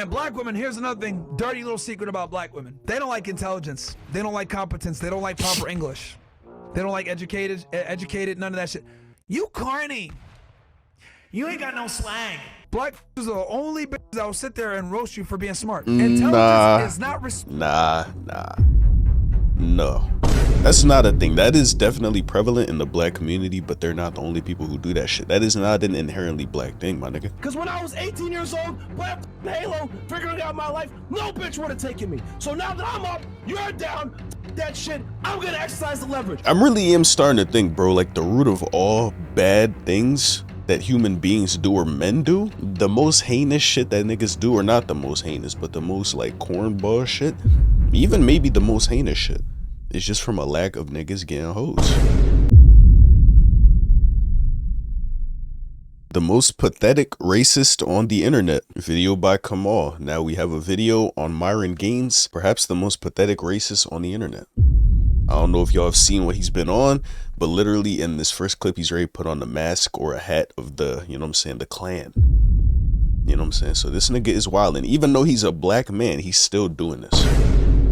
And black women, here's another thing, dirty little secret about black women. They don't like intelligence. They don't like competence. They don't like proper English. They don't like educated, none of that shit. You corny. You ain't got no slang. Black is the only bitch that will sit there and roast you for being smart. Intelligence is not No. That's not a thing. That is definitely prevalent in the black community, but they're not the only people who do that shit. That is not an inherently black thing, my nigga. Because when I was 18 years old, playing Halo, figuring out my life, no bitch would have taken me. So now that I'm up, you're down, that shit, I'm gonna exercise the leverage. I really am starting to think, bro, like the root of all bad things that human beings do or men do, the most heinous shit that niggas do, or not the most heinous, but the most like cornball shit, even maybe the most heinous shit, is just from a lack of niggas getting hoes. The most pathetic racist on the internet, video by Kamal. Now we have a video on Myron Gaines, perhaps the most pathetic racist on the internet. I don't know if y'all have seen what he's been on, but literally in this first clip, he's already put on the mask or a hat of the, you know what I'm saying, the Klan. You know what I'm saying? So this nigga is wild, and even though he's a black man, he's still doing this,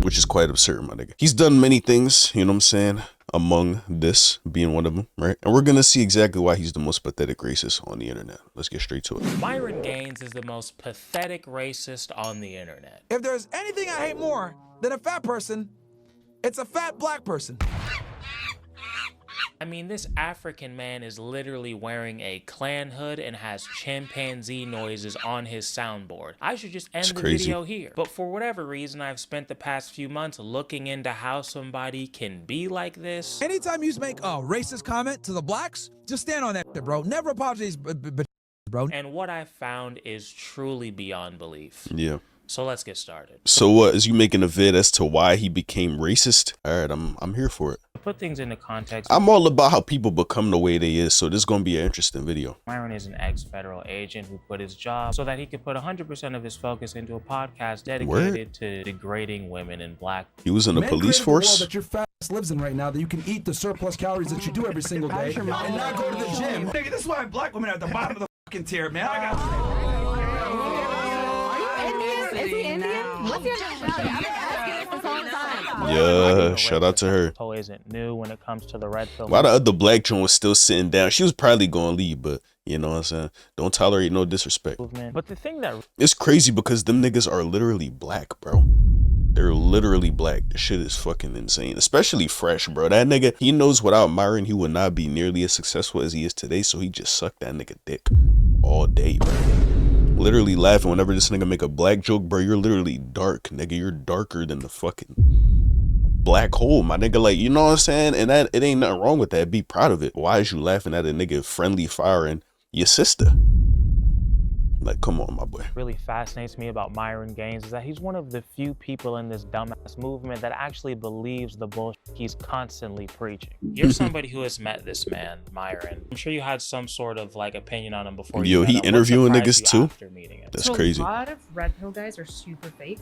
which is quite absurd, my nigga. He's done many things, you know what I'm saying, among this being one of them, right? And we're gonna see exactly why he's the most pathetic racist on the internet. Let's get straight to it. Myron Gaines is the most pathetic racist on the internet. If there's anything I hate more than a fat person, it's a fat black person. I mean, this African man is literally wearing a Klan hood and has chimpanzee noises on his soundboard. I should just end the video here. But for whatever reason, I've spent the past few months looking into how somebody can be like this. Anytime you make a racist comment to the blacks, just stand on that shit, bro. Never apologize, bro. And what I found is truly beyond belief. Yeah. So let's get started. So what, is you making a vid as to why he became racist? All right, I'm here for it. To put things into context, I'm all about how people become the way they is, so this is gonna be an interesting video. Myron is an ex-federal agent who quit his job so that he could put 100% of his focus into a podcast dedicated to degrading women in black. He was in the police force? That your fat ass lives in right now, that you can eat the surplus calories that you do every single day and not go to the gym. Nigga, this is why black women are at the bottom of the fucking tier, man. I got Is he Indian? What's your nationality? I've been asking this whole time. Yeah, shout out to her. Isn't new when it comes to the red pill. Why the other black joint was still sitting down? She was probably gonna leave, but you know what I'm saying? Don't tolerate no disrespect. But the thing that it's crazy because them niggas are literally black, bro. They're literally black. The shit is fucking insane. Especially Fresh, bro. That nigga, he knows without Myron, he would not be nearly as successful as he is today. So he just sucked that nigga dick all day, bro. Literally laughing whenever this nigga make a black joke, bro. You're literally dark, nigga. You're darker than the fucking black hole, my nigga. Like, you know what I'm saying? And that, it ain't nothing wrong with that. Be proud of it. Why is you laughing at a nigga friendly firing your sister? Like, come on, my boy. really fascinates me about Myron Gaines is that he's one of the few people in this dumbass movement that actually believes the bullshit he's constantly preaching. You're somebody who has met this man, Myron. I'm sure you had some sort of like opinion on him before. Yo, he interviewing niggas too? That's so crazy. A lot of red pill guys are super fake.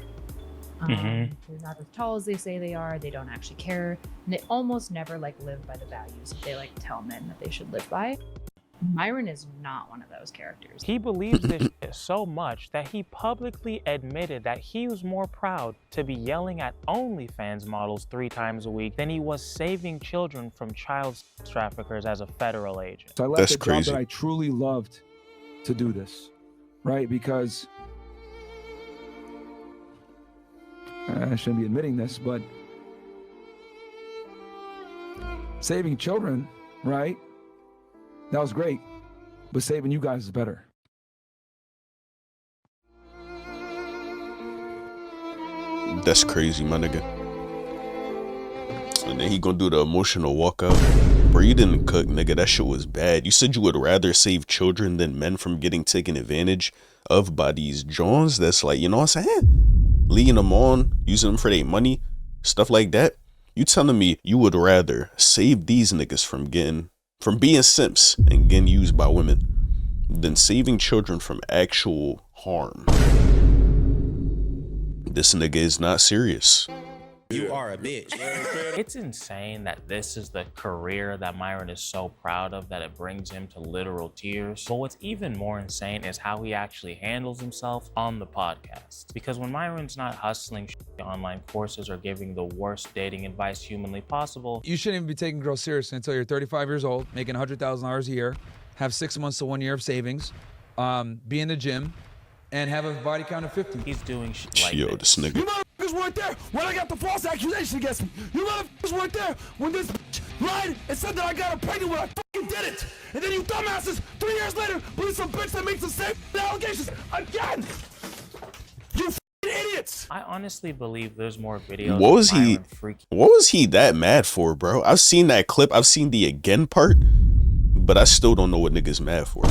They're not as tall as they say they are. They don't actually care. And they almost never like live by the values that they like tell men that they should live by. Myron is not one of those characters. He believes this shit so much that he publicly admitted that he was more proud to be yelling at OnlyFans models 3 times a week than he was saving children from child traffickers as a federal agent. So I left a job that I truly loved to do this, right? Because I shouldn't be admitting this, but saving children, right? That was great, but saving you guys is better. That's crazy, my nigga. And then he gonna do the emotional walkout. Bro, you didn't cook, nigga. That shit was bad. You said you would rather save children than men from getting taken advantage of by these Johns. That's like, you know what I'm saying? Leading them on, using them for their money, stuff like that. You telling me you would rather save these niggas from being simps and getting used by women than saving children from actual harm? This nigga is not serious. You are a bitch. It's insane that this is the career that Myron is so proud of that it brings him to literal tears. But what's even more insane is how he actually handles himself on the podcast. Because when Myron's not hustling online courses or giving the worst dating advice humanly possible, You shouldn't even be taking girls seriously until you're 35 years old, making $100,000 a year, have 6 months to 1 year of savings, be in the gym, and have a body count of 50. he's doing shit like Yo, this nigga. You motherfuckers weren't there when I got the false accusation against me. You motherfuckers weren't there when this bitch lied and said that I got her pregnant when I fucking did it. And then you dumbasses, 3 years later, believe some bitch that makes the same allegations again. You fucking idiots. I honestly believe there's more videos What was of he? Myron freaking What was he that mad for, bro? I've seen that clip. I've seen the again part, but I still don't know what nigga's mad for.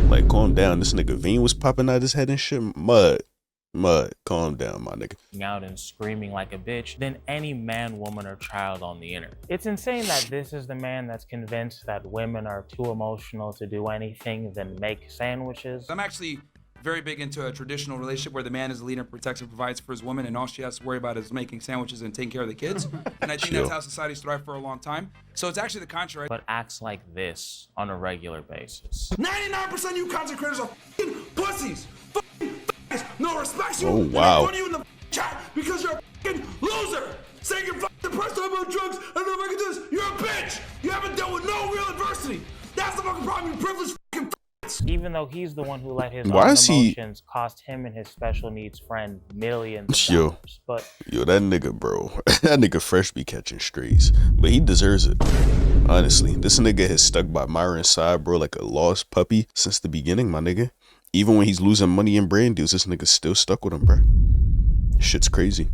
Like, calm down. This nigga vein was popping out his head and shit. Mud, calm down, my nigga. out and screaming like a bitch than any man, woman, or child on the internet. It's insane that this is the man that's convinced that women are too emotional to do anything than make sandwiches. I'm actually very big into a traditional relationship where the man is the leader, protects and provides for his woman, and all she has to worry about is making sandwiches and taking care of the kids. And I think that's how society's thrived for a long time. So it's actually the contrary. But acts like this on a regular basis. 99% of you content creators are fucking pussies. Fucking f***ers. No respects you. Oh, and wow. they put you in the chat because you're a fucking loser. Saying you're fucking depressed about drugs and I'm not gonna do this. You're a bitch. You haven't dealt with no real adversity. That's the fucking problem. You privileged fucking f***ers. Even though he's the one who let his Why own is he- emotions cost him and his special needs friend millions of Yo. dollars. But Yo, that nigga, bro. That nigga fresh be catching strays. But he deserves it. Honestly, this nigga has stuck by Myron's side, bro, like a lost puppy since the beginning, my nigga. Even when he's losing money in brand deals, this nigga still stuck with him, bro. Shit's crazy.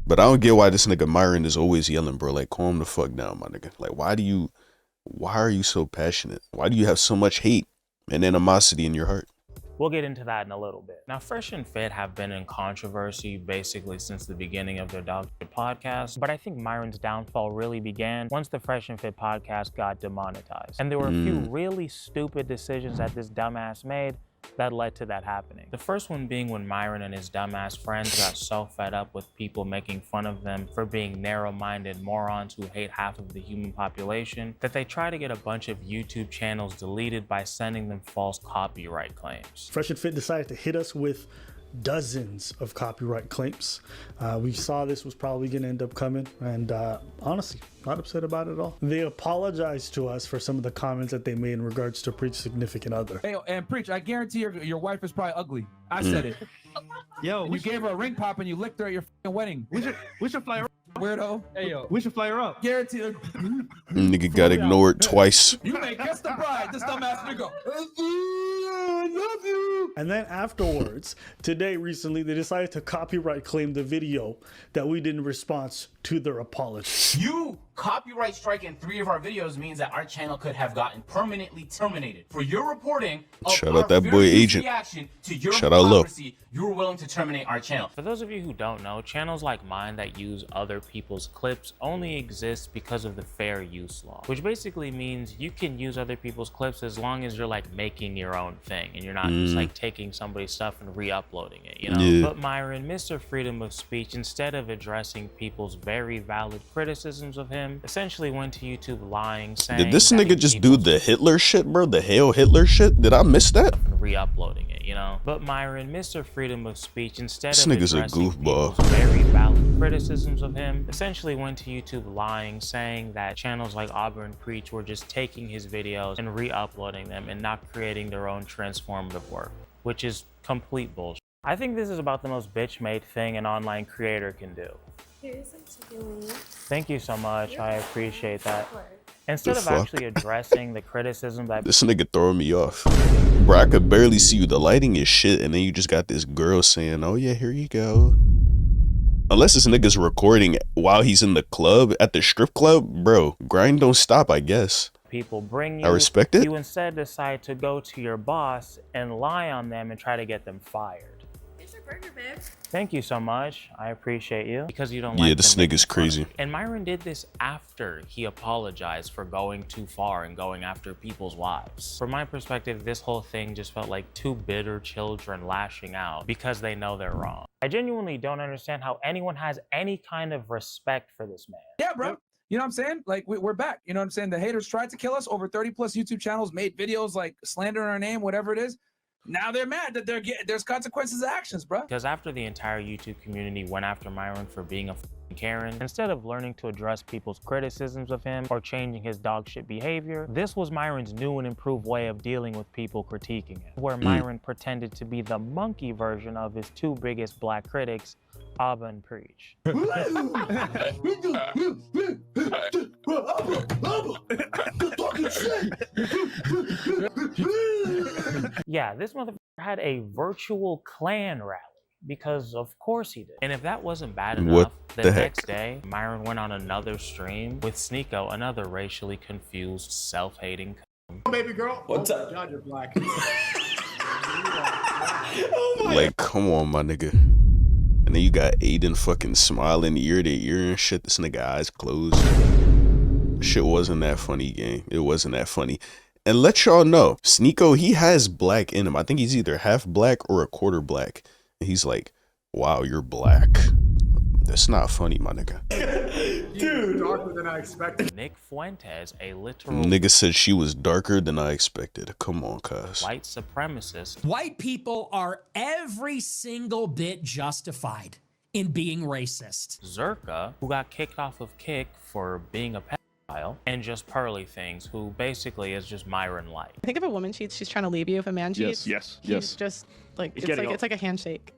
But I don't get why this nigga Myron is always yelling, bro. Like, calm the fuck down, my nigga. Like, why are you so passionate? Why do you have so much hate and animosity in your heart? we'll get into that in a little bit. Now, Fresh and Fit have been in controversy basically since the beginning of their dog shit podcast, but I think Myron's downfall really began once the Fresh and Fit podcast got demonetized. And there were a few really stupid decisions that this dumbass made that led to that happening. The first one being when Myron and his dumbass friends got so fed up with people making fun of them for being narrow-minded morons who hate half of the human population that they tried to get a bunch of YouTube channels deleted by sending them false copyright claims. Fresh and Fit decided to hit us with dozens of copyright claims. We saw this was probably going to end up coming, and honestly, not upset about it at all. They apologized to us for some of the comments that they made in regards to Preach's significant other. Hey, and Preach, I guarantee your wife is probably ugly. I said it. Yo, And you gave her a ring pop and you licked her at your f***ing wedding. we should fly her. Weirdo. Hey yo, we should fly her up. Guarantee her. Nigga got ignored twice. You may kiss the bride. This dumbass nigga. I love you. And then afterwards, recently, they decided to copyright claim the video that we did in response to their apology. You copyright striking 3 of our videos means that our channel could have gotten permanently terminated. For your reporting of Shout our out that boy fearless Agent. reaction to your Shout out Lo. hypocrisy, you were willing to terminate our channel. For those of you who don't know, channels like mine that use other people's clips only exist because of the fair use law, which basically means you can use other people's clips as long as you're like making your own thing and you're not just like taking somebody's stuff and re-uploading it, you know? Yeah. But Myron, Mr. Freedom of Speech, instead of addressing people's very valid criticisms of him, essentially went to YouTube lying, saying Did this that nigga just do the Hitler shit, bro? The Hail Hitler shit? Did I miss that? and re-uploading it, you know? But Myron, Mr. Freedom of Speech, instead This of nigga's a addressing goofball. people's very valid criticisms of him, essentially went to YouTube lying, saying that channels like Auburn Preach were just taking his videos and re-uploading them and not creating their own transformative work, which is complete bullshit. I think this is about the most bitch-made thing an online creator can do. Here's some chicken wings. Thank you so much. I appreciate that. Instead The of fuck? actually addressing the criticism that This nigga throwing me off. Bro, I could barely see you. The lighting is shit, and then you just got this girl saying, oh yeah, here you go. Unless this nigga's recording while he's in the club, at the strip club, bro, grind don't stop, I guess. people bring you, I respect it. you instead decide to go to your boss and lie on them and try to get them fired. These are burger, babe. Thank you so much. I appreciate you. Because you don't Yeah, like this to make nigga's me fun of crazy. you. And Myron did this after he apologized for going too far and going after people's wives. From my perspective, this whole thing just felt like two bitter children lashing out because they know they're wrong. I genuinely don't understand how anyone has any kind of respect for this man. Yeah, bro. You know what I'm saying? Like, we're back. You know what I'm saying? The haters tried to kill us. Over 30 plus YouTube channels made videos like slandering our name, whatever it is. Now they're mad that there's consequences of actions, bro. Because after the entire YouTube community went after Myron for being a f***ing Karen, instead of learning to address people's criticisms of him or changing his dog shit behavior, this was Myron's new and improved way of dealing with people critiquing him, where Myron pretended to be the monkey version of his two biggest black critics, Abba and Preach. Yeah, this motherfucker had a virtual Klan rally. Because of course he did. And if that wasn't bad enough, What the the heck? next day, Myron went on another stream with Sneeko, another racially confused, self-hating Baby girl. What's up? God, you're black. Like, come on, my nigga. And then you got Aiden fucking smiling ear to ear and shit. This nigga eyes closed. Shit wasn't that funny, gang. It wasn't that funny. And let y'all know, Sneeko, he has black in him. I think he's either half black or a quarter black. And he's like, wow, you're black. That's not funny, my nigga. Dude, darker than I expected. Nick Fuentes, a literal Nigga said she was darker than I expected. Come on, cuz. white supremacist. White people are every single bit justified in being racist. Zerka, who got kicked off of Kick for being a pedophile, and just Pearly Things, who basically is just Myron light. I think if a woman cheats, she's trying to leave you. If a man cheats, he's just like it's like a handshake.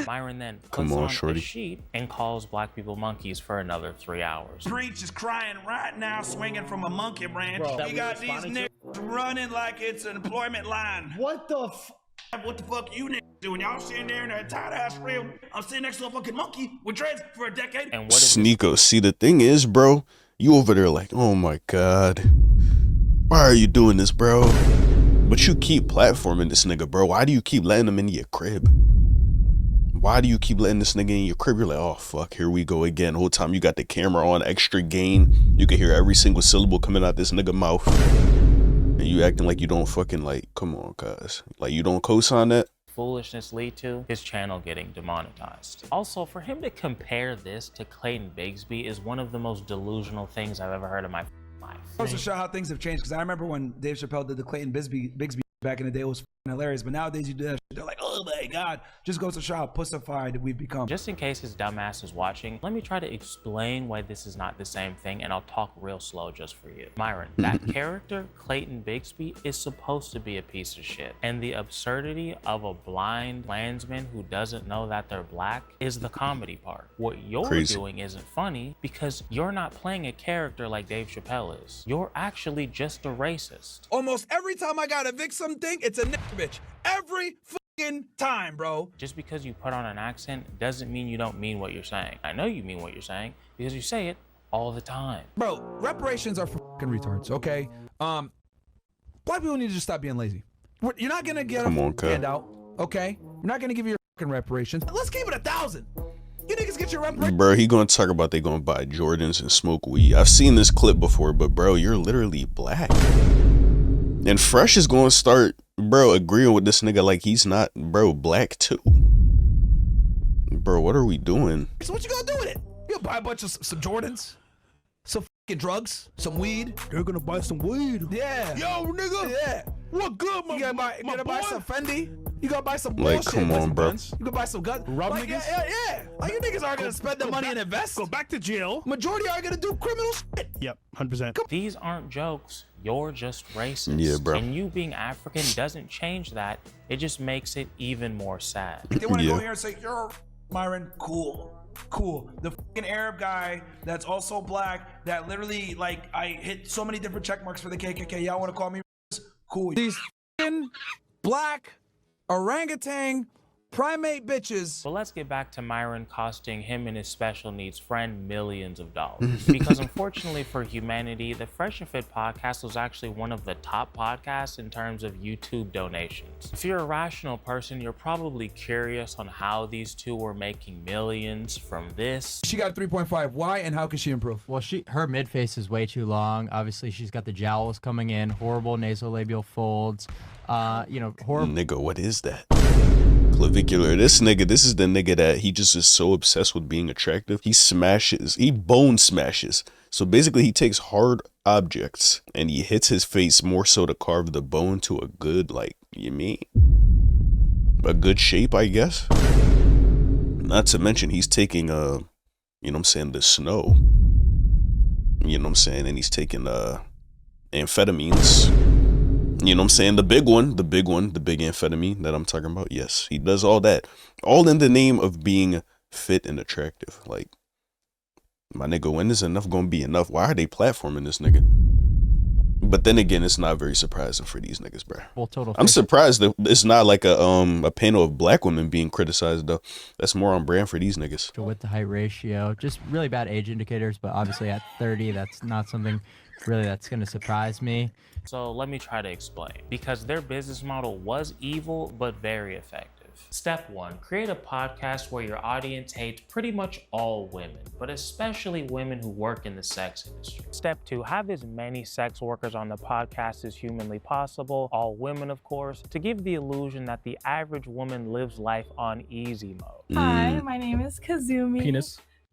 Myron then Come puts on, on shorty. a sheet and calls black people monkeys for another 3 hours. Preach is crying right now, swinging from a monkey branch. We got these niggas running like it's an employment line. What the f? What the fuck you niggas doing? Y'all sitting there in a tight ass real. I'm sitting next to a fucking monkey with dreads for a decade. And what is Sneeko, see, the thing is, bro, you over there like, oh my god, why are you doing this, bro? But you keep platforming this nigga, bro. Why do you keep letting him in your crib? Why do you keep letting this nigga in your crib? You're like, oh fuck, here we go again. Whole time you got the camera on, extra gain. You can hear every single syllable coming out this nigga mouth. And you acting like you don't fucking, like, come on, cuz. Like, you don't co-sign that? foolishness lead to? His channel getting demonetized. Also, for him to compare this to Clayton Bigsby is one of the most delusional things I've ever heard in my life. Goes to show how things have changed, because I remember when Dave Chappelle did the Clayton Bigsby back in the day, it was hilarious, but nowadays you do that shit, they're like, oh my god, just goes to show how pussified we've become. Just in case his dumbass is watching, let me try to explain why this is not the same thing, and I'll talk real slow just for you. Myron, that character, Clayton Bigsby, is supposed to be a piece of shit, and the absurdity of a blind Klansman who doesn't know that they're black is the comedy part. What you're doing isn't funny because you're not playing a character like Dave Chappelle is. You're actually just a racist. Almost every time I gotta evict something, it's a bitch. Every fucking time, bro. Just because you put on an accent doesn't mean you don't mean what you're saying. I know you mean what you're saying because you say it all the time. Bro, reparations are for fucking retards, okay? Black people need to just stop being lazy. You're not gonna get a handout, okay? You're not gonna give your fucking reparations. Let's keep it 1,000. You niggas get your reparations. Bro, he gonna talk about they gonna buy Jordans and smoke weed. I've seen this clip before, but bro, you're literally black. And Fresh is gonna start, bro, agreeing with this nigga like he's not, bro, black too. Bro, what are we doing? So what you gonna do with it? You gonna buy a bunch of some Jordans? Some fucking drugs? Some weed? They're gonna buy some weed. Yeah. Yo, nigga. Yeah. What good, my You gonna buy some Fendi? You gonna buy some Like, bullshit? come on, bro. You gonna buy some guns? Rob like, niggas? Yeah. Like, you niggas aren't gonna spend the money and invest. Go back to jail. Majority are gonna do criminal shit. Yep, 100%. These aren't jokes. You're just racist. Yeah, bro. And you being African doesn't change that. It just makes it even more sad. They want to go here and say, you're Myron, cool. The fucking Arab guy that's also black, that literally, like, I hit so many different check marks for the KKK. Y'all want to call me cool. These fucking black orangutan primate bitches. But let's get back to Myron costing him and his special needs friend millions of dollars. Because unfortunately for humanity, the Fresh and Fit podcast was actually one of the top podcasts in terms of YouTube donations. If you're a rational person, you're probably curious on how these two were making millions from this. She got 3.5. Why and how can she improve? Well, her mid face is way too long. Obviously, she's got the jowls coming in, horrible nasolabial folds. You know, horrible. Nigga, what is that? Clavicular. This is the nigga that he just is so obsessed with being attractive. He bone smashes. So basically he takes hard objects and he hits his face more so to carve the bone to a good, like, you mean? A good shape, I guess. Not to mention he's taking, you know what I'm saying, the snow. You know what I'm saying? And he's taking, amphetamines. You know what I'm saying? The big amphetamine that I'm talking about. Yes, he does all that. All in the name of being fit and attractive. Like, my nigga, when is enough gonna be enough? Why are they platforming this nigga? But then again, it's not very surprising for these niggas, bro. Well, total. I'm surprised that it's not like a panel of black women being criticized though. That's more on brand for these niggas. With the height ratio, just really bad age indicators. But obviously at 30, that's not something really that's gonna surprise me. So let me try to explain. Because their business model was evil, but very effective. Step 1, create a podcast where your audience hates pretty much all women, but especially women who work in the sex industry. Step 2, have as many sex workers on the podcast as humanly possible, all women of course, to give the illusion that the average woman lives life on easy mode. Hi, my name is Kazumi.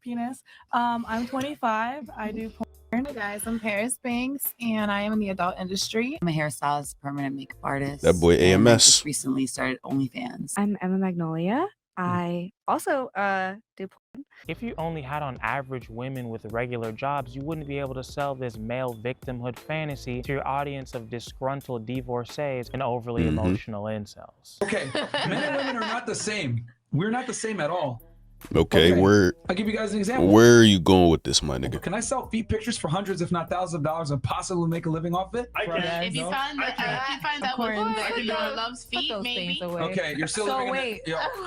Penis. I'm 25. I do porn. Hey guys, I'm Paris Banks, and I am in the adult industry. I'm a hairstylist, permanent makeup artist. That boy and I AMS. just recently started OnlyFans. I'm Emma Magnolia. I also do porn. If you only had on average women with regular jobs, you wouldn't be able to sell this male victimhood fantasy to your audience of disgruntled divorcees and overly emotional incels. Okay, men and women are not the same. We're not the same at all. Okay, I'll give you guys an example. Where are you going with this, my nigga? Can I sell feet pictures for hundreds, if not thousands of dollars, and possibly make a living off it? I can. If you find that one that loves feet, maybe. Okay, you're still living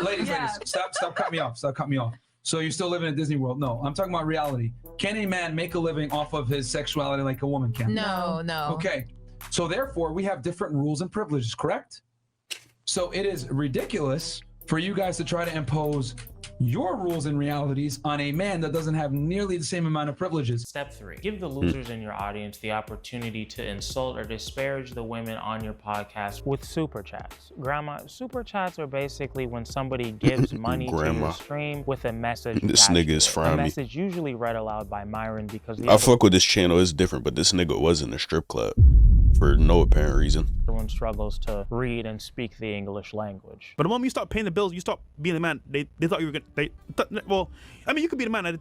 ladies, stop cutting me off. Stop cutting me off. So you're still living in Disney World? No, I'm talking about reality. Can a man make a living off of his sexuality like a woman can? No. Okay, so therefore we have different rules and privileges, correct? So it is ridiculous for you guys to try to impose your rules and realities on a man that doesn't have nearly the same amount of privileges. Step 3, give the losers in your audience the opportunity to insult or disparage the women on your podcast with super chats. Grandma, super chats are basically when somebody gives money to your stream with a message. This nigga is frying me. A message usually read aloud by Myron because I fuck with this channel. It's different, but this nigga was in a strip club for no apparent reason. Everyone struggles to read and speak the English language. But the moment you start paying the bills, you stop being the man. They thought you were gonna. Well, I mean, you could be the man.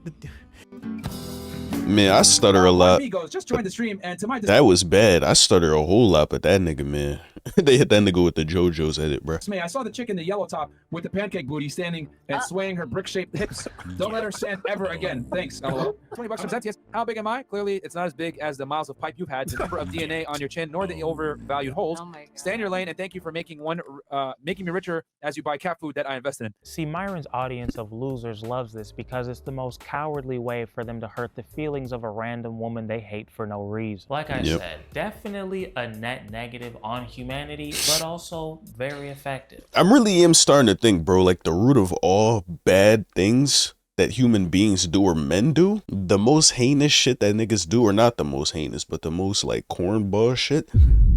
Man, I stutter a lot. Just join the stream, and to my that was bad. I stutter a whole lot, but that nigga, man, they hit that nigga with the JoJo's edit, bro. I saw the chick in the yellow top with the pancake booty standing and swaying her brick-shaped hips. Don't let her stand ever again. Thanks. LOL. $20 from Zentius. How big am I? Clearly, it's not as big as the miles of pipe you've had, the number of DNA on your chin, nor the overvalued holes. Stay in your lane, and thank you for making me richer as you buy cat food that I invested in. See, Myron's audience of losers loves this because it's the most cowardly way for them to hurt the feelings of a random woman they hate for no reason. Like I said, definitely a net negative on humanity, but also very effective. I really am starting to think, bro, like the root of all bad things that human beings do or men do, the most heinous shit that niggas do, or not the most heinous, but the most like cornball shit,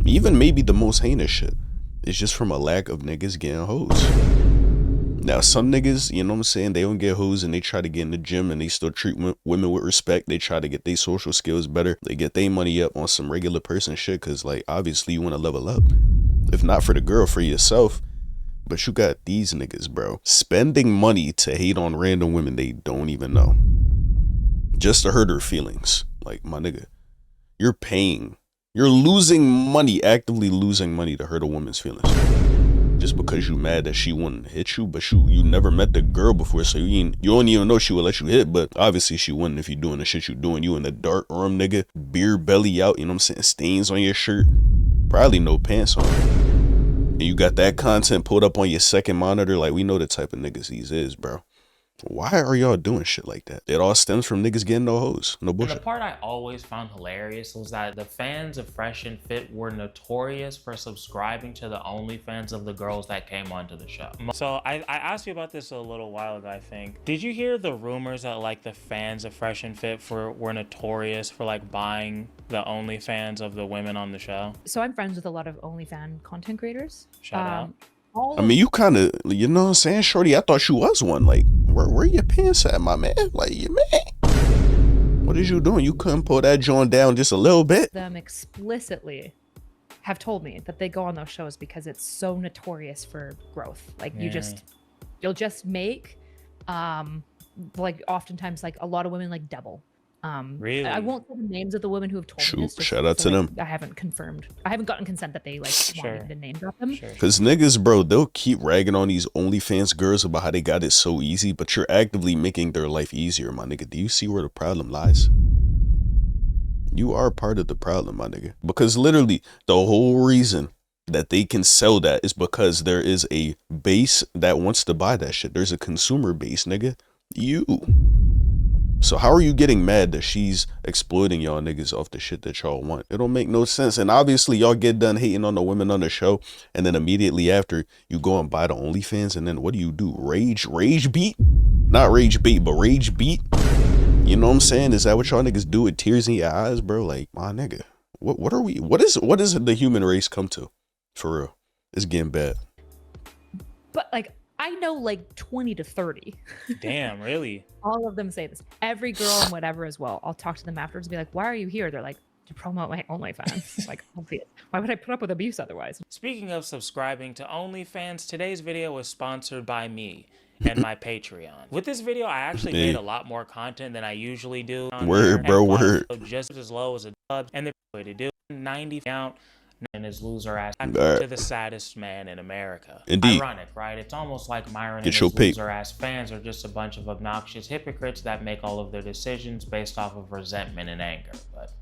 even maybe the most heinous shit, is just from a lack of niggas getting hoes. Now, some niggas, you know what I'm saying, they don't get hoes and they try to get in the gym and they still treat women with respect. They try to get their social skills better. They get their money up on some regular person shit because, like, obviously you want to level up. If not for the girl, for yourself. But you got these niggas, bro, spending money to hate on random women they don't even know. Just to hurt her feelings. Like, my nigga, you're paying. You're losing money, actively losing money to hurt a woman's feelings. Just because you mad that she wouldn't hit you, but you never met the girl before, so you don't even know she would let you hit, but obviously she wouldn't if you're doing the shit you doing. You in the dark room, nigga, beer belly out, you know what I'm saying, stains on your shirt, probably no pants on. And you got that content pulled up on your second monitor. Like, we know the type of niggas these is, bro. Why are y'all doing shit like that? It all stems from niggas getting no hoes, no bullshit. And the part I always found hilarious was that the fans of Fresh and Fit were notorious for subscribing to the OnlyFans of the girls that came onto the show. So I asked you about this a little while ago, I think. Did you hear the rumors that like the fans of Fresh and Fit were notorious for like buying the OnlyFans of the women on the show? So I'm friends with a lot of OnlyFans content creators. Shout out. I mean, you kind of, you know what I'm saying, shorty? I thought you was one. Like, where your pants at, my man? Like, your man, what is you doing? You couldn't pull that joint down just a little bit? Them explicitly have told me that they go on those shows because it's so notorious for growth. Like, you'll just make, like, oftentimes, like, a lot of women, like, double. Really? I won't say the names of the women who have told me this. Shout out to them. I haven't confirmed. I haven't gotten consent that they like want me to name drop them. Because niggas, bro, they'll keep ragging on these OnlyFans girls about how they got it so easy, but you're actively making their life easier, my nigga. Do you see where the problem lies? You are part of the problem, my nigga. Because literally, the whole reason that they can sell that is because there is a base that wants to buy that shit. There's a consumer base, nigga. You. So how are you getting mad that she's exploiting y'all niggas off the shit that y'all want? It don't make no sense. And obviously y'all get done hating on the women on the show, and then immediately after you go and buy the OnlyFans, and then what do? Rage beat? Not rage bait, but rage beat? You know what I'm saying? Is that what y'all niggas do with tears in your eyes, bro? Like, my nigga, what are we? What is the human race come to? For real, it's getting bad. But like, I know like 20 to 30. Damn, really? All of them say this. Every girl and whatever as well. I'll talk to them afterwards and be like, why are you here? They're like, to promote my OnlyFans. Like, obvious. Why would I put up with abuse otherwise? Speaking of subscribing to OnlyFans, today's video was sponsored by me and my Patreon. With this video, I actually made a lot more content than I usually do. Word, bro, word. Just as low as a dub, and the way to do 90 count and his loser ass to the saddest man in America. Indeed. Ironic, right? It's almost like Myron and Get his your pape. loser ass fans are just a bunch of obnoxious hypocrites that make all of their decisions based off of resentment and anger, but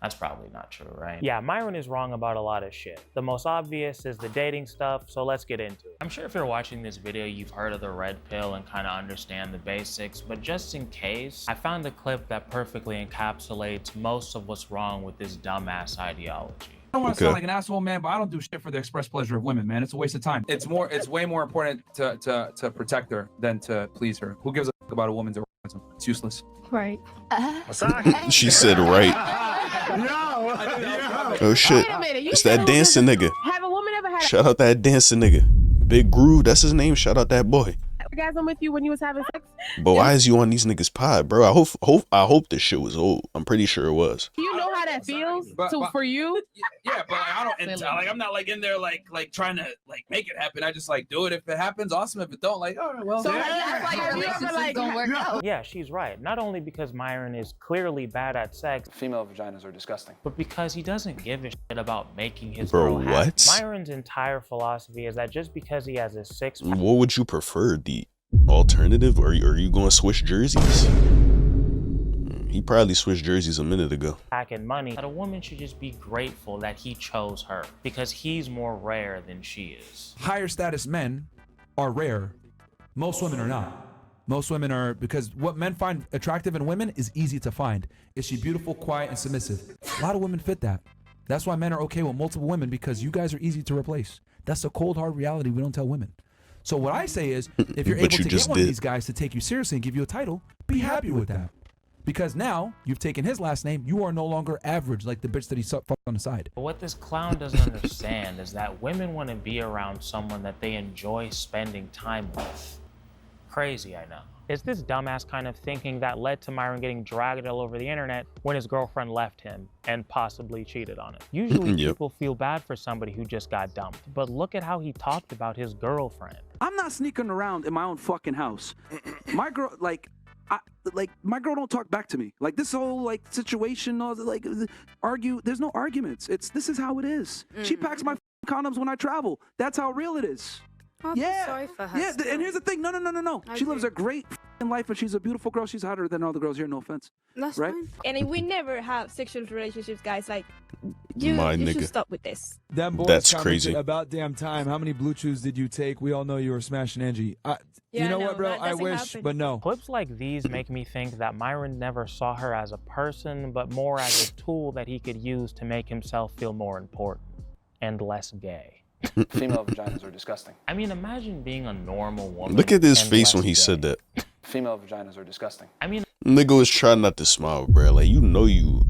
that's probably not true, right? Yeah, Myron is wrong about a lot of shit. The most obvious is the dating stuff, so let's get into it. I'm sure if you're watching this video, you've heard of the red pill and kind of understand the basics, but just in case, I found a clip that perfectly encapsulates most of what's wrong with this dumbass ideology. I don't want to sound like an asshole, man, but I don't do shit for the express pleasure of women, man. It's a waste of time. It's way more important to protect her than to please her. Who gives a fuck about a woman's orgasm? It's useless. Right. She said right. Oh shit. Wait a minute, you It's said that dancing nigga. Have a woman ever had Shout out that dancing nigga. Big Groove, that's his name. Shout out that boy. an orgasm with you when you was having sex? But why is you on these niggas' pod, bro? I hope this shit was old. I'm pretty sure it was. Do you know how that feels? So for you? Yeah, but I don't. Like, I'm not like in there like trying to like make it happen. I just like do it. If it happens, awesome. If it don't, like, all right, well. So that's why your relationship don't work out. Yeah, she's right. Not only because Myron is clearly bad at sex, Female vaginas are disgusting. but because he doesn't give a shit about making his Bro, girl happy. what? Myron's entire philosophy is that just because he has a six-pack What would you prefer? The alternative, or are you going to switch jerseys? He probably switched jerseys a minute ago. and money, that a woman should just be grateful that he chose her because he's more rare than she is. Higher status men are rare. Most women are not. Most women are, because what men find attractive in women is easy to find. Is she beautiful, quiet, and submissive? A lot of women fit that. That's why men are okay with multiple women, because you guys are easy to replace. That's a cold, hard reality we don't tell women. So what I say is, if you're able to get one of these guys to take you seriously and give you a title, be happy with that. Because now you've taken his last name, you are no longer average like the bitch that he fucked on the side. But what this clown doesn't understand is that women want to be around someone that they enjoy spending time with. Crazy, I know. It's this dumbass kind of thinking that led to Myron getting dragged all over the internet when his girlfriend left him and possibly cheated on him. Usually people feel bad for somebody who just got dumped, but look at how he talked about his girlfriend. I'm not sneaking around in my own fucking house. My girl, my girl don't talk back to me. Like this whole like situation, argue. There's no arguments. This is how it is. She packs my condoms when I travel. That's how real it is. Oh, Yeah, sorry for her. yeah. And here's the thing. No. She lives a great life, and she's a beautiful girl. She's hotter than all the girls here. No offense. That's right? fine. And we never have sexual relationships, guys. Like, You nigga. should stop with this. Them boys That's commented crazy. About damn time. How many blue chews did you take? We all know you were smashing Angie. Yeah, you know no, what, bro? that I doesn't wish, happen. but no. Clips like these make me think that Myron never saw her as a person, but more as a tool that he could use to make himself feel more important and less gay. Female vaginas are disgusting. I mean, imagine being a normal woman. Look at his and face less when he gay. said that. Female vaginas are disgusting. I mean, Nigga was trying not to smile, bro. Like, you know you.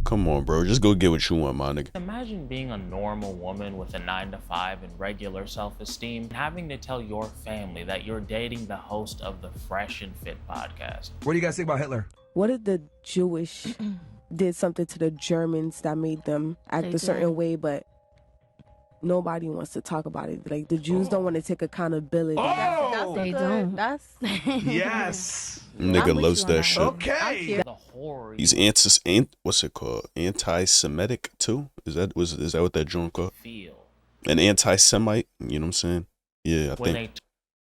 Come on, bro. Just go get what you want, my nigga. imagine being a normal woman with a 9-to-5 and regular self-esteem, and having to tell your family that you're dating the host of the Fresh and Fit podcast. What do you guys think about Hitler? What if the Jewish did something to the Germans that made them act a certain way, but nobody wants to talk about it? Like, the Jews don't want to take accountability. That's they don't. That's Yes. Nigga loves that shit. Okay. The horror. He's what's it called? Anti-Semitic too? Is that what that joint called? Feel. An anti-Semite? You know what I'm saying? Yeah, I When think.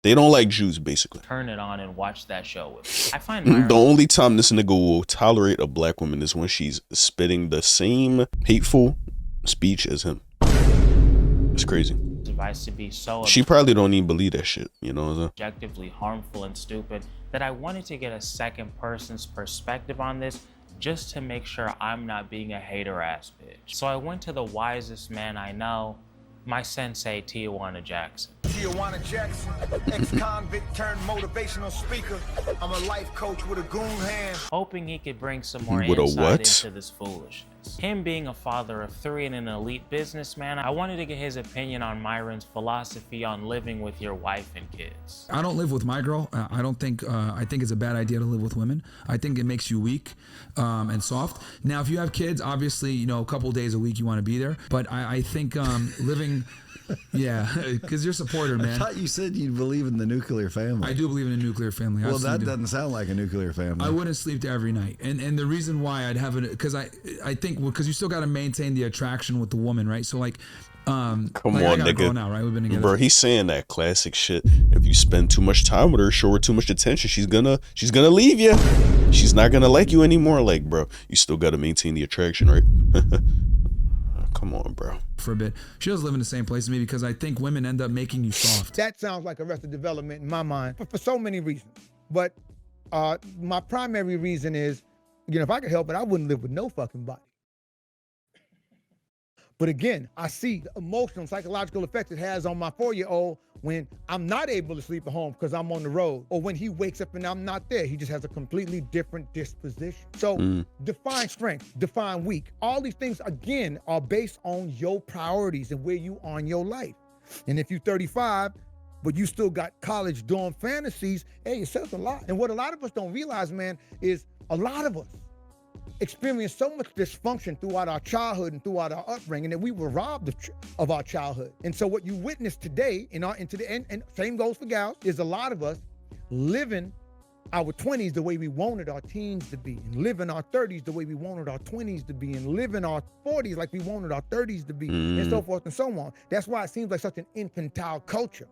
They don't like Jews, basically. turn it on and watch that show with me. I find The only time this nigga will tolerate a black woman is when she's spitting the same hateful speech as him. It's crazy. advice to be so She probably don't even believe that shit, you know what I'm saying? objectively harmful and stupid that I wanted to get a second person's perspective on this just to make sure I'm not being a hater ass bitch. So I went to the wisest man I know, my sensei Tijuana Jackson. Tijuana Jackson, ex-convict turned motivational speaker. I'm a life coach with a goon hand. Hoping he could bring some more With a insight what? into this foolishness. Him being a father of 3 and an elite businessman, I wanted to get his opinion on Myron's philosophy on living with your wife and kids. I don't live with my girl. I don't think, I think it's a bad idea to live with women. I think it makes you weak and soft. Now, if you have kids, obviously, you know, a couple days a week you want to be there. But I think living, yeah, because you're a supporter, man. I thought you said you believe in the nuclear family. I do believe in a nuclear family. Well, Absolutely that do. doesn't sound like a nuclear family. I wouldn't sleep there every night, and the reason why I'd have it because I think because you still got to maintain the attraction with the woman, right? So like, Come like, I on, got a girl nigga. now, right? We've been together. Bro, he's saying that classic shit. If you spend too much time with her, show her too much attention, she's gonna leave you. She's not gonna like you anymore. Like, bro, you still gotta maintain the attraction, right? Come on, bro. For a bit, she doesn't live in the same place as me because I think women end up making you soft. That sounds like arrested development in my mind for so many reasons. But my primary reason is, you know, if I could help it, I wouldn't live with no fucking body. But again, I see the emotional, psychological effects it has on my 4-year-old when I'm not able to sleep at home because I'm on the road, or when he wakes up and I'm not there. He just has a completely different disposition. So define strength, define weak. All these things, again, are based on your priorities and where you are in your life. And if you're 35, but you still got college dorm fantasies, hey, it says a lot. And what a lot of us don't realize, man, is a lot of us experience so much dysfunction throughout our childhood and throughout our upbringing that we were robbed of our childhood. And so what you witness today into the end, and same goes for gals, is a lot of us living our 20s the way we wanted our teens to be, and living our 30s the way we wanted our 20s to be, and living our 40s like we wanted our 30s to be, and so forth and so on. That's why it seems like such an infantile culture.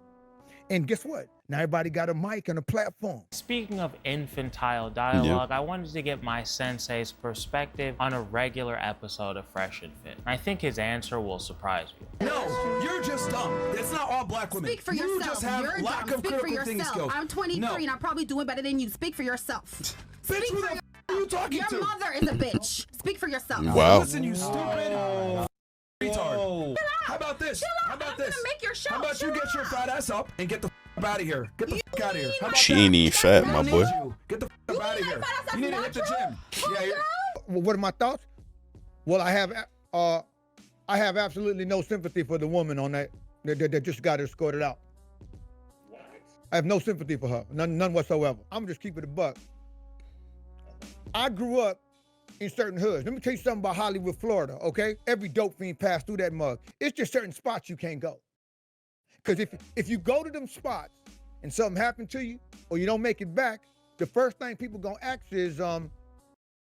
And guess what? Now everybody got a mic and a platform. Speaking of infantile dialogue, I wanted to get my sensei's perspective on a regular episode of Fresh and Fit. I think his answer will surprise you. No, you're just dumb. It's not all black women. Speak for you yourself. just have You're lack dumb. of Speak for critical thinking yourself. skills. I'm 23 No. and I'm probably doing better than you. Speak for yourself. Bitch, Speak who for the f are you talking Your to? mother is a bitch. Speak for yourself. Wow. Listen, you stupid retard. How about this? How about I'm this? gonna make your show. How about you get your fat ass up and get the f out of here? Get the f out of here. How about She that? ain't even fat, my boy. Get the f out of here. You need to hit the gym. Yeah, Well, what are my thoughts? Well, I have absolutely no sympathy for the woman on that just got her escorted out. I have no sympathy for her, none whatsoever. I'm just keep it a buck. I grew up in certain hoods. Let me tell you something about Hollywood, Florida, okay? Every dope fiend passed through that mug. It's just certain spots you can't go. Because if you go to them spots and something happened to you or you don't make it back, the first thing people gonna ask is,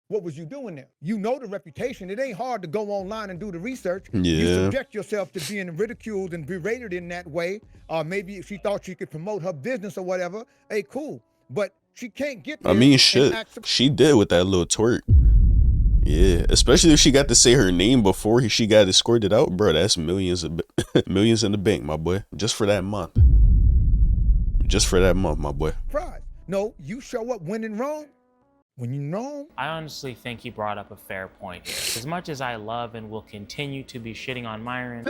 what was you doing there? You know the reputation. It ain't hard to go online and do the research. You Yeah. subject yourself to being ridiculed and berated in that way. Maybe if she thought she could promote her business or whatever, hey, cool. But she can't get there. I mean, and shit. act She did with that little twerk. Yeah, especially if she got to say her name before she got escorted out, bro. That's millions millions in the bank, my boy. Just for that month. Just for that month, my boy. Pride. No, you show up when in Rome. When you know. I honestly think he brought up a fair point here. As much as I love and will continue to be shitting on Myron,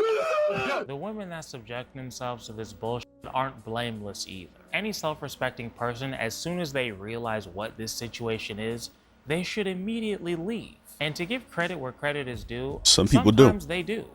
the women that subject themselves to this bullshit aren't blameless either. Any self-respecting person, as soon as they realize what this situation is, they should immediately leave. And to give credit where credit is due, some people do. Sometimes they do.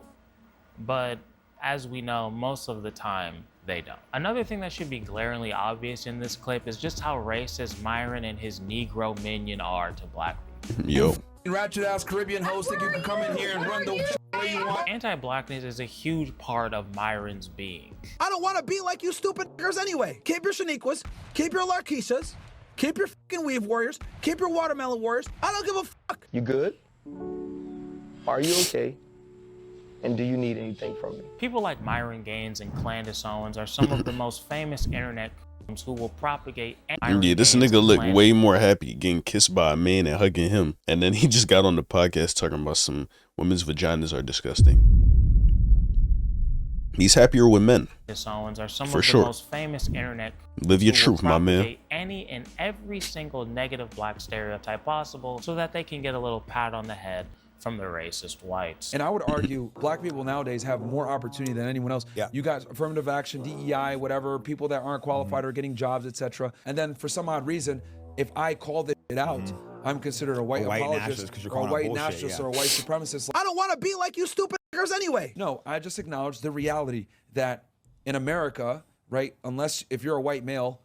But as we know, most of the time, they don't. Another thing that should be glaringly obvious in this clip is just how racist Myron and his Negro minion are to black people. Yo. Ratchet ass Caribbean host think you can come in here and run the way you want. Anti-blackness is a huge part of Myron's being. I don't want to be like you stupid niggers anyway. Keep your Shaniquas, keep your Larkeishas, keep your fucking weave warriors, keep your watermelon warriors. I don't give a fuck. You good? Are you okay? And do you need anything from me? People like Myron Gaines and Candace Owens are some of the most famous internet who will propagate. Yeah, this nigga looked way more happy getting kissed by a man and hugging him. And then he just got on the podcast talking about some women's vaginas are disgusting. He's happier with men. Owens are some For of the sure. most famous internet Live your who truth, will my man. propagate any and every single negative black stereotype possible so that they can get a little pat on the head from the racist whites. And I would argue black people nowadays have more opportunity than anyone else. Yeah. You got affirmative action, DEI, whatever, people that aren't qualified are getting jobs, etc. And then for some odd reason, if I call this shit out, I'm considered a white apologist nationalist 'cause you're or a calling out white bullshit, nationalist yeah. or a white supremacist. I don't want to be like you stupid niggers anyway. No, I just acknowledge the reality that in America, right, unless if you're a white male,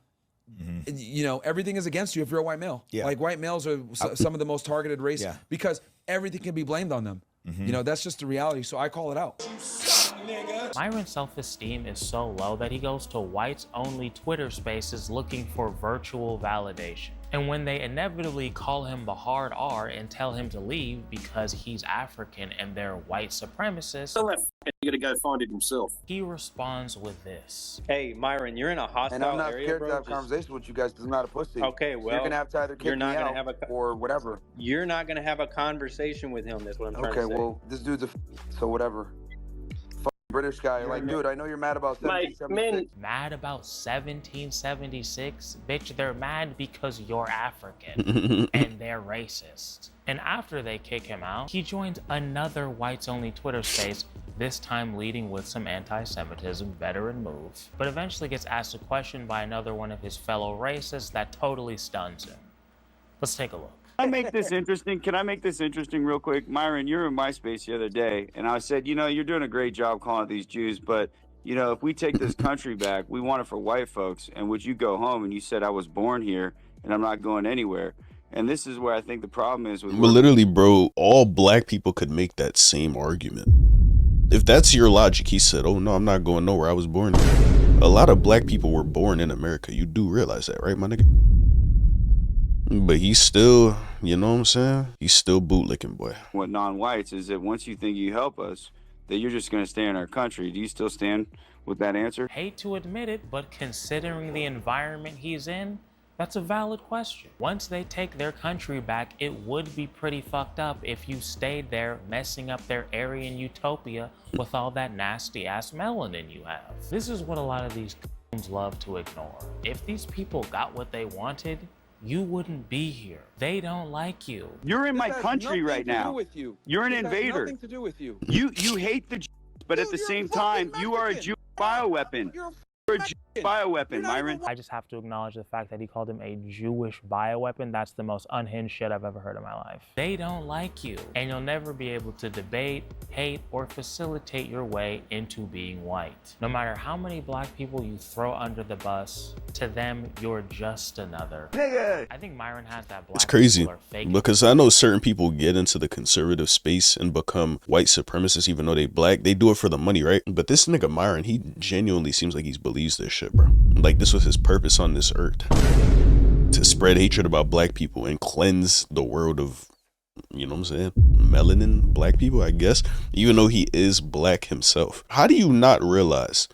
you know, everything is against you if you're a white male. Yeah. Like white males are some of the most targeted race because everything can be blamed on them. You know, that's just the reality. So I call it out. Myron's self-esteem is so low that he goes to whites-only Twitter spaces looking for virtual validation. And when they inevitably call him the hard R and tell him to leave because he's African and they're white supremacists, Tell that nigga to go find it himself. he responds with this. Hey, Myron, you're in a hostile And I'm not area, scared bro. to have Just- conversation with you guys because I'm not a pussy. Okay, So well, you're gonna have to either kick you're not me gonna out have a or whatever. You're not gonna have a conversation with him. That's what I'm trying Okay, to say. well, this dude's a so whatever. British guy, like, dude, I know you're mad about 1776. Mad about 1776? Bitch, they're mad because you're African and they're racist. And after they kick him out, he joins another whites-only Twitter space, this time leading with some anti-Semitism veteran moves, but eventually gets asked a question by another one of his fellow racists that totally stuns him. Let's take a look. Can I make this interesting? Can I make this interesting real quick? Myron, you were in my space the other day, and I said, you know, you're doing a great job calling out these Jews, but, you know, if we take this country back, we want it for white folks. And would you go home? And you said, I was born here, and I'm not going anywhere. And this is where I think the problem is with... But literally, bro, all black people could make that same argument. If that's your logic, he said, oh, no, I'm not going nowhere. I was born here. A lot of black people were born in America. You do realize that, right, my nigga? But he's still, you know what I'm saying? He's still bootlicking, boy. What non-whites is that once you think you help us, that you're just going to stay in our country. Do you still stand with that answer? Hate to admit it, but considering the environment he's in, that's a valid question. Once they take their country back, it would be pretty fucked up if you stayed there messing up their Aryan utopia with all that nasty ass melanin you have. This is what a lot of these c***s love to ignore. If these people got what they wanted, you wouldn't be here. They don't like you. You're in my country right now. You're an invader. Nothing to do with you. You hate the Jews, but at the same time, you are a Jewish bioweapon. You're a Jewish bioweapon, Myron. I just have to acknowledge the fact that he called him a Jewish bioweapon. That's the most unhinged shit I've ever heard in my life. They don't like you, and you'll never be able to debate, hate, or facilitate your way into being white. No matter how many black people you throw under the bus, to them, you're just another. Nigga. I think Myron has that black It's crazy people are fake. because I know certain people get into the conservative space and become white supremacists even though they black. They do it for the money, right? But this nigga Myron, he genuinely seems like he believes this shit, bro. Like this was his purpose on this earth. To spread hatred about black people and cleanse the world of, you know what I'm saying, melanin black people, I guess, even though he is black himself. How do you not realize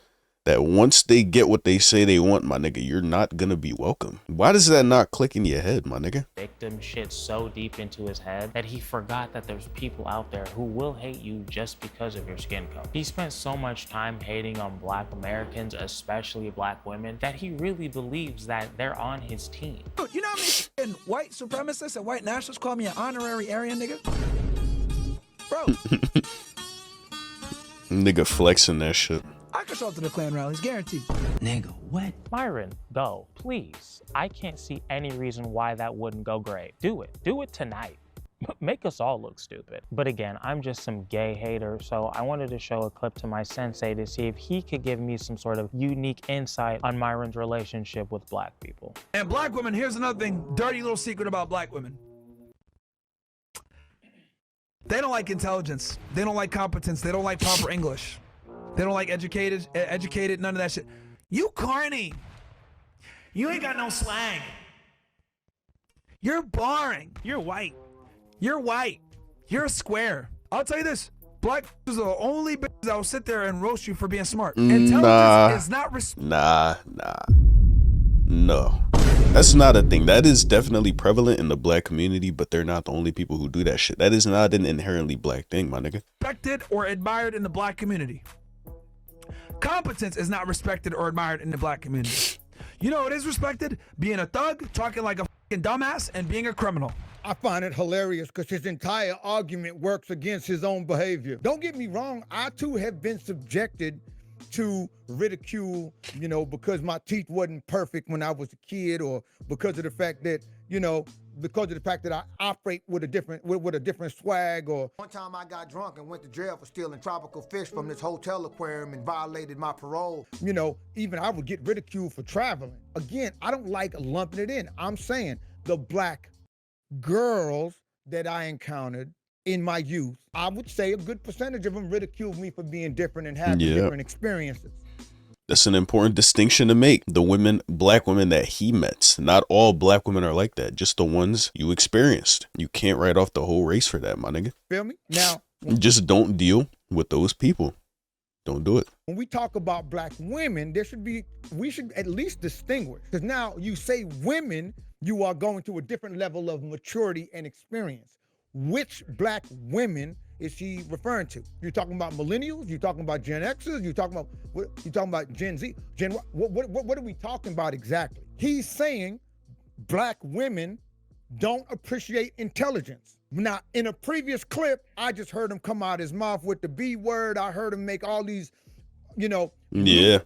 that once they get what they say they want, my nigga, you're not gonna be welcome. Why does that not click in your head, my nigga? Victim shit so deep into his head that he forgot that there's people out there who will hate you just because of your skin color. He spent so much time hating on Black Americans, especially Black women, that he really believes that they're on his team. Dude, you know how many white supremacists and white nationalists call me an honorary Aryan nigga? Bro. Nigga flexing that shit. I can show up to the Klan rallies, guaranteed. Nigga, what? Myron, go, please. I can't see any reason why that wouldn't go great. Do it. Do it tonight. Make us all look stupid. But again, I'm just some gay hater, so I wanted to show a clip to my sensei to see if he could give me some sort of unique insight on Myron's relationship with Black people. And Black women, here's another thing, dirty little secret about Black women. They don't like intelligence. They don't like competence. They don't like proper English. They don't like educated, none of that shit. You corny. You ain't got no slang. You're boring. You're white. You're white. You're a square. I'll tell you this. Black is the only bitch that will sit there and roast you for being smart. Intelligence is not No. That's not a thing. That is definitely prevalent in the Black community, but they're not the only people who do that shit. That is not an inherently Black thing, my nigga. Respected or admired in the Black community. Competence is not respected or admired in the Black community. You know what is respected? Being a thug, talking like a fucking dumbass, and being a criminal. I find it hilarious because his entire argument works against his own behavior. Don't get me wrong, I too have been subjected to ridicule, you know, because my teeth wasn't perfect when I was a kid, or because of the fact that, you know, because of the fact that I operate with a different swag. Or one time I got drunk and went to jail for stealing tropical fish from this hotel aquarium and violated my parole. You know, even I would get ridiculed for traveling. Again, I don't like lumping it in. I'm saying the Black girls that I encountered in my youth, I would say a good percentage of them ridiculed me for being different and having different experiences. That's an important distinction to make. The women, Black women that he met, not all Black women are like that. Just the ones you experienced. You can't write off the whole race for that, my nigga. Feel me? Now, just don't deal with those people. Don't do it. When we talk about Black women, we should at least distinguish. Because now you say women, you are going to a different level of maturity and experience. Which Black women is he referring to? You're talking about millennials? You're talking about Gen Xers? You're talking about Gen Z? What are we talking about exactly? He's saying Black women don't appreciate intelligence. Now, in a previous clip, I just heard him come out his mouth with the B word. I heard him make all these, you know,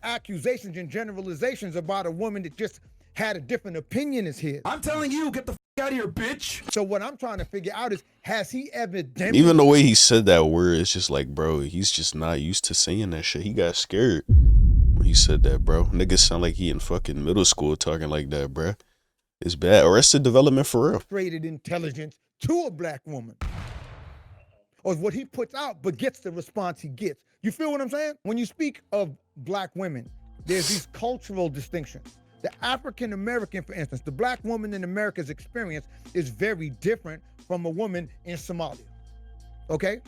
accusations and generalizations about a woman that just had a different opinion as his. I'm telling you, get the f out of here, bitch. So what I'm trying to figure out is, has he ever Even the way he said that word, it's just like, bro, he's just not used to saying that shit. He got scared when he said that, bro. Niggas sound like he in fucking middle school talking like that, bro. It's bad. Arrested development for real. Demonstrated intelligence to a Black woman, or what he puts out, but gets the response he gets. You feel what I'm saying? When you speak of Black women, there's these cultural distinctions. The African American, for instance, the Black woman in America's experience is very different from a woman in Somalia. Okay?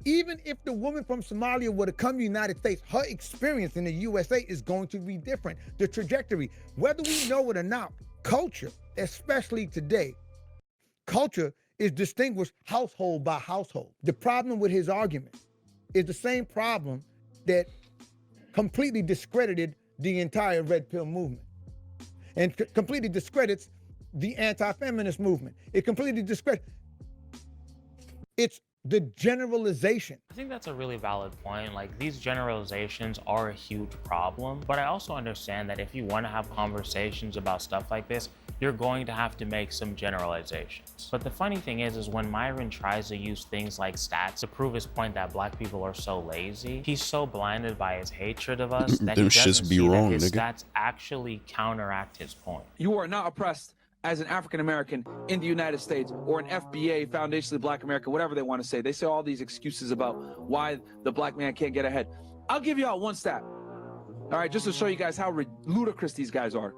Even if the woman from Somalia were to come to the United States, her experience in the USA is going to be different. The trajectory, whether we know it or not, culture, especially today, culture is distinguished household by household. The problem with his argument is the same problem that completely discredited the entire Red Pill movement and completely discredits the anti-feminist movement. It completely discredits. It's the generalization. I think that's a really valid point. Like, these generalizations are a huge problem, but I also understand that if you want to have conversations about stuff like this, you're going to have to make some generalizations. But the funny thing is when Myron tries to use things like stats to prove his point that Black people are so lazy, he's so blinded by his hatred of us that he doesn't see that his stats actually counteract his point. You are not oppressed as an African American in the United States, or an FBA, foundationally Black American, whatever they want to say. They say all these excuses about why the Black man can't get ahead. I'll give you out one stat, all right, just to show you guys how ludicrous these guys are.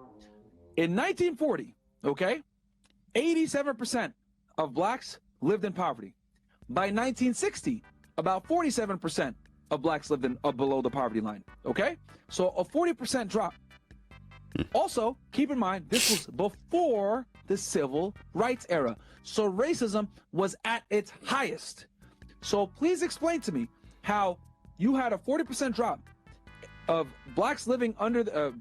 In 1940, okay, 87% of Blacks lived in poverty. By 1960, about 47% of blacks lived below the poverty line. Okay, so a 40% drop. Also, keep in mind, this was before the civil rights era. So racism was at its highest. So please explain to me how you had a 40% drop of blacks living under the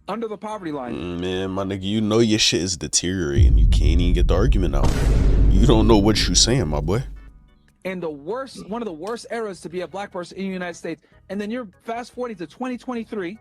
under the poverty line. Man, my nigga, you know your shit is deteriorating. You can't even get the argument out. You don't know what you saying, my boy. And one of the worst eras to be a black person in the United States. And then you're fast forwarding to 2023,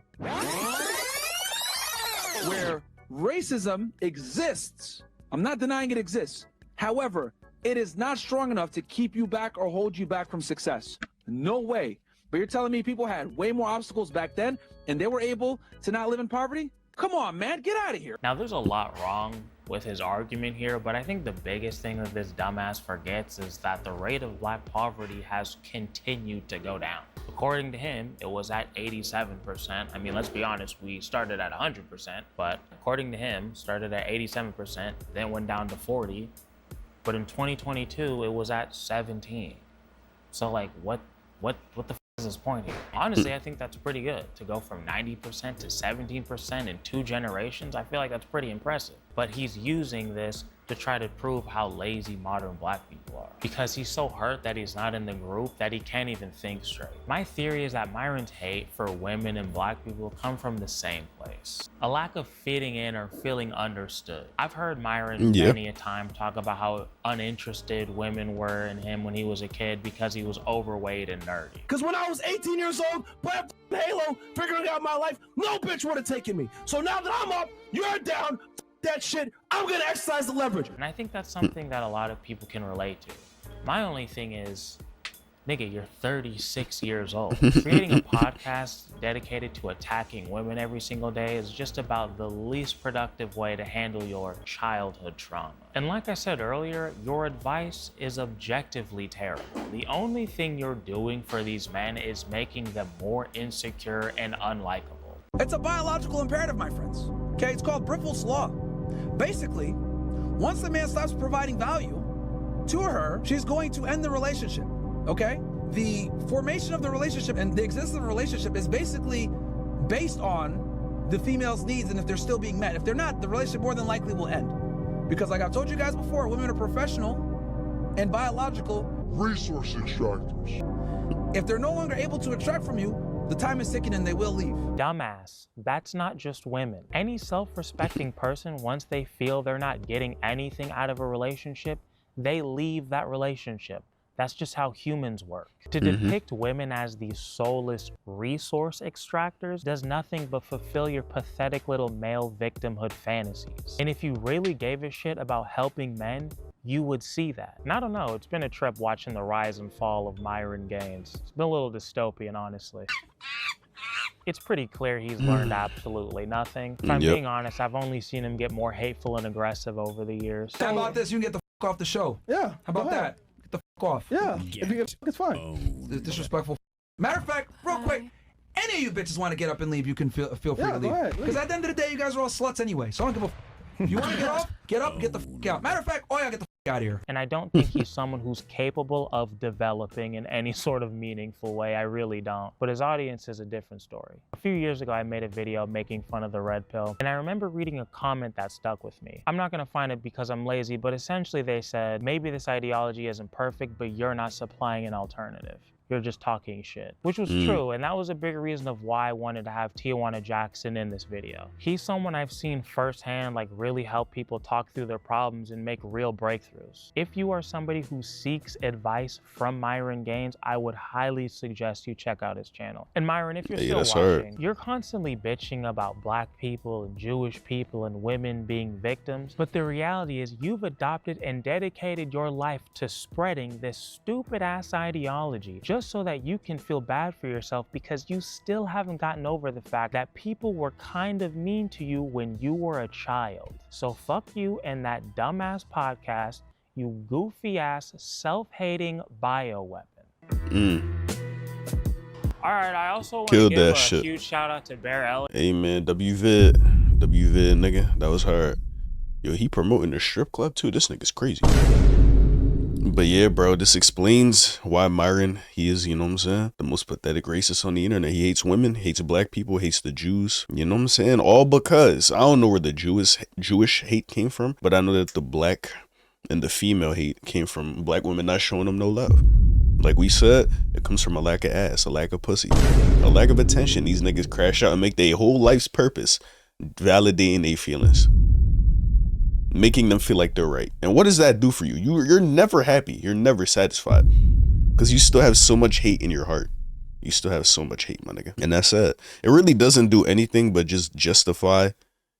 where racism exists. I'm not denying it exists. However, it is not strong enough to keep you back or hold you back from success. No way. But you're telling me people had way more obstacles back then and they were able to not live in poverty? Come on, man, get out of here. Now, there's a lot wrong with his argument here, but I think the biggest thing that this dumbass forgets is that the rate of black poverty has continued to go down. According to him, it was at 87%. I mean, let's be honest, we started at 100%, but according to him, started at 87%, then went down to 40, but in 2022, it was at 17. So like, what the f is his point here? Honestly, I think that's pretty good. To go from 90% to 17% in 2 generations, I feel like that's pretty impressive. But he's using this to try to prove how lazy modern black people are. Because he's so hurt that he's not in the group that he can't even think straight. My theory is that Myron's hate for women and black people come from the same place. A lack of fitting in or feeling understood. I've heard Myron many a time talk about how uninterested women were in him when he was a kid because he was overweight and nerdy. Because when I was 18 years old, playing Halo, figuring out my life, no bitch would have taken me. So now that I'm up, you're down, that shit, I'm gonna exercise the leverage. And I think that's something that a lot of people can relate to. My only thing is, nigga, you're 36 years old. Creating a podcast dedicated to attacking women every single day is just about the least productive way to handle your childhood trauma. And like I said earlier, your advice is objectively terrible. The only thing you're doing for these men is making them more insecure and unlikable. It's a biological imperative, my friends. Okay, it's called Briffel's Law. Basically, once the man stops providing value to her, she's going to end the relationship, okay? The formation of the relationship and the existence of the relationship is basically based on the female's needs and if they're still being met. If they're not, the relationship more than likely will end. Because like I've told you guys before, women are professional and biological resource extractors. If they're no longer able to extract from you, the time is ticking and they will leave. Dumbass, that's not just women. Any self-respecting person, once they feel they're not getting anything out of a relationship, they leave that relationship. That's just how humans work. To depict women as these soulless resource extractors does nothing but fulfill your pathetic little male victimhood fantasies. And if you really gave a shit about helping men, you would see that. And I don't know, it's been a trip watching the rise and fall of Myron Gaines. It's been a little dystopian, honestly. It's pretty clear he's learned absolutely nothing. If I'm being honest, I've only seen him get more hateful and aggressive over the years. How about this? You can get the f off the show. Yeah. How about that? Get the f off. Yeah. If you get it's fine. Disrespectful. Matter of fact, real quick, any of you bitches want to get up and leave, you can feel free to leave. Because at the end of the day, you guys are all sluts anyway, so I don't give a f. If you want to get off, get up, get the f out. Matter of fact, oh yeah, get the f out of here. And I don't think he's someone who's capable of developing in any sort of meaningful way. I really don't. But his audience is a different story. A few years ago, I made a video making fun of the red pill, and I remember reading a comment that stuck with me. I'm not gonna find it because I'm lazy, but essentially they said, maybe this ideology isn't perfect, but you're not supplying an alternative. You're just talking shit, which was true. And that was a big reason of why I wanted to have Tijuana Jackson in this video. He's someone I've seen firsthand, like really help people talk through their problems and make real breakthroughs. If you are somebody who seeks advice from Myron Gaines, I would highly suggest you check out his channel. And Myron, if you're still watching, you're constantly bitching about black people and Jewish people and women being victims. But the reality is you've adopted and dedicated your life to spreading this stupid ass ideology just so that you can feel bad for yourself because you still haven't gotten over the fact that people were kind of mean to you when you were a child. So fuck you and that dumbass podcast, you goofy ass self-hating bioweapon. All right, I also want to give a huge shout out to Bear Ellis. Hey man, WVid nigga, that was hard. Yo, he promoting the strip club too. This nigga's crazy. But yeah, bro, this explains why Myron, he is, you know what I'm saying, the most pathetic racist on the internet. He hates women, hates black people, hates the Jews, you know what I'm saying? All because, I don't know where the Jewish hate came from, but I know that the black and the female hate came from black women not showing them no love. Like we said, it comes from a lack of ass, a lack of pussy, a lack of attention. These niggas crash out and make their whole life's purpose validating their feelings, making them feel like they're right. And what does that do for you? You're never happy. You're never satisfied because you still have so much hate in your heart. You still have so much hate, my nigga. And that's it. It really doesn't do anything but just justify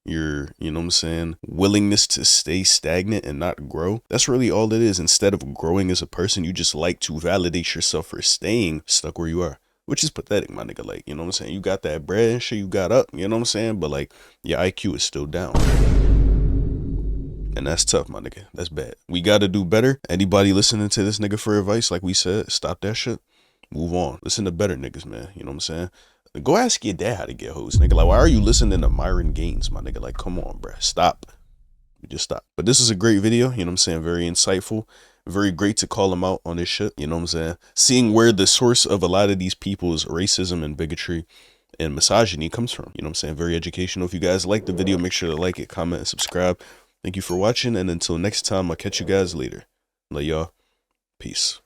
your, you know what I'm saying, willingness to stay stagnant and not grow. That's really all it is. Instead of growing as a person, you just like to validate yourself for staying stuck where you are, which is pathetic, my nigga. Like, you know what I'm saying? You got that bread and shit, you got up, you know what I'm saying? But like, your IQ is still down. And that's tough, my nigga. That's bad. We got to do better. Anybody listening to this nigga for advice, like we said, stop that shit. Move on. Listen to better niggas, man. You know what I'm saying? Go ask your dad how to get hoes, nigga. Like, why are you listening to Myron Gaines, my nigga? Like, come on, bruh. Stop. Just stop. But this is a great video. You know what I'm saying? Very insightful. Very great to call him out on this shit. You know what I'm saying? Seeing where the source of a lot of these people's racism and bigotry and misogyny comes from. You know what I'm saying? Very educational. If you guys like the video, make sure to like it, comment, and subscribe. Thank you for watching. And until next time, I'll catch you guys later. Love y'all. Peace.